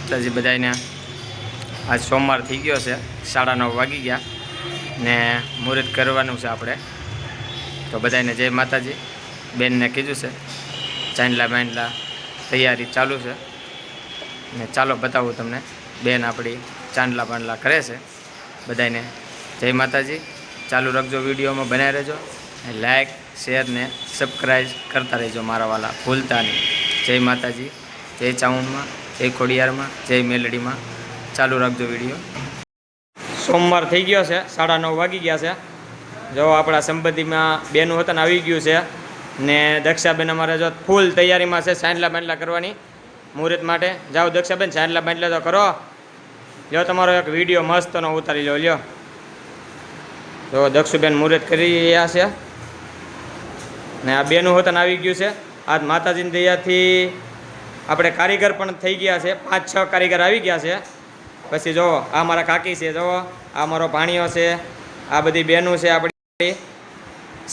માતાજી બધાને આજ સોમવાર થઈ ગયો છે, 9:30 વાગી ગયા ને મુહૂર્ત કરવાનું છે આપણે. તો બધાને જય માતાજી. બેનને કીધું છે ચાંદલા બાંદલા તૈયારી ચાલુ છે ને ચાલો બતાવું તમને. બેન આપણી ચાંદલા બાંદલા કરે છે. બધાને જય માતાજી. ચાલુ રાખજો, વિડીયોમાં બનાવી રહેજો. લાઈક શેર ને સબસ્ક્રાઈબ કરતા રહેજો મારા વાલા, ભૂલતા નહીં. જય માતાજી. જય ચાઉંડમાં, જય ખોડિયારમાં, જય મેલડીમાં. ચાલુ રાખજો વિડીયો. સોમવાર થઈ ગયો છે, 9:30 વાગી ગયા છે. જો આપણા સંબંધીમાં બેનું હતા ને આવી ગયું છે ને દક્ષાબેન અમારે જો ફૂલ તૈયારીમાં છે ચાંદલા બાંદલા કરવાની મુહૂર્ત માટે. જાઓ દક્ષાબેન, ચાંદલા બાંદલા તો કરો. લ્યો તમારો એક વિડીયો મસ્તનો ઉતારી લો. લ્યો તો દક્ષુબેન મુહૂર્ત કરી રહ્યા છે ને આ બેનું હોતન આવી ગયું છે. આજ માતાજીની દયાથી આપણે કારીગર પણ થઈ ગયા છે, 5-6 કારીગર આવી ગયા છે. પછી જુઓ આ મારા કાકી છે, જુઓ આ મારો ભાણિયો છે, આ બધી બહેનો છે આપણી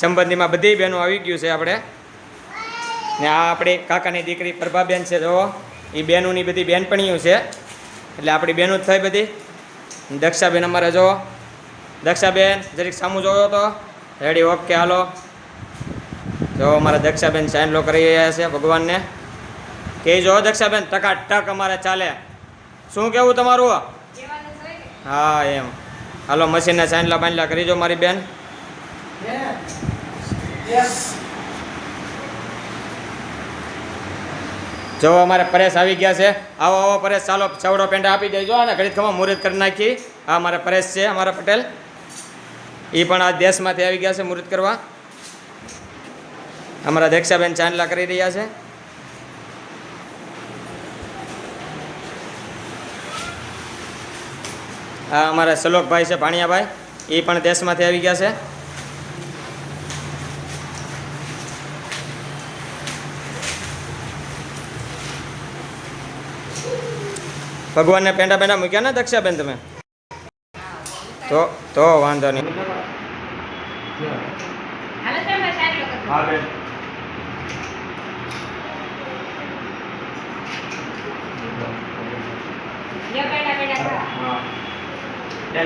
સંબંધીમાં, બધી બહેનો આવી ગયું છે આપણે. ને આ આપણી કાકાની દીકરી પ્રભાબેન છે, જુઓ એ બહેનોની બધી બહેનપણીઓ છે, એટલે આપણી બહેનો જ થાય બધી. દક્ષાબેન અમારે જુઓ, દક્ષાબેન જરીક સામું જોયો તો રેડી, ઓકે હાલો. જો અમારા દક્ષાબેન ચાંદલો કરી રહ્યા છે ભગવાનને. કહેજો દક્ષાબેન, ટકાટક અમારે ચાલે. શું કહેવું તમારું? હા એમ. હાલો મશીનના ચાંદલા બાંદલા કરીજો મારી બેન. જો અમારે પરેશ આવી ગયા છે. આવો આવો પરેશ, ચાલો ચવડો પેંડા આપી દેજો અને ઘડીક ખમા મુહૂર્ત કરી નાખી. આ અમારા પરેશ છે, અમારા પટેલ. એ પણ આ દેશમાંથી આવી ગયા છે મુહૂર્ત કરવા. અમારા દક્ષાબેન ચાંદલા કરી રહ્યા છે. આ અમારા સલોકભાઈ છે, ભાણિયાભાઈ, એ પણ દેશમાંથી આવી ગયા છે. ભગવાનને પેંડા પેંડા મૂક્યા ને દક્ષાબેન તમે? તો વાંધો નહીં.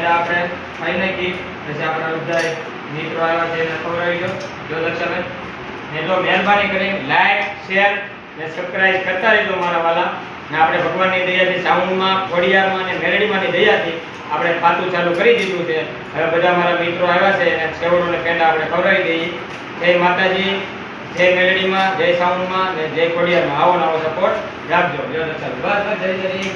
આપણે ખાઈ નાખી પછી આપણા બધા મિત્રો આવ્યા છે એને ખવડાવી દો. જો દક્ષાબેન ને જો મહેરબાની કરી લાઈક શેર ને સબસ્ક્રાઇબ કરતા રહેજો મારા વાલા. ને આપણે ભગવાનની દયાથી સાઉન્ડમાં, ખોડિયારમાં અને મેલડીમાંની દયાથી આપણે ખાતું ચાલુ કરી દીધું છે. હવે બધા મારા મિત્રો આવ્યા છે અને સેવડો ને પેંડા આપણે ખવડાવી દઈએ. જય માતાજી, જય મેલડીમાં, જય સાઉન્ડમાં ને જય ખોડિયારમાં. આવો નવો સપોર્ટ રાખજો. જય દક્ષાબેન. બસ જય જય.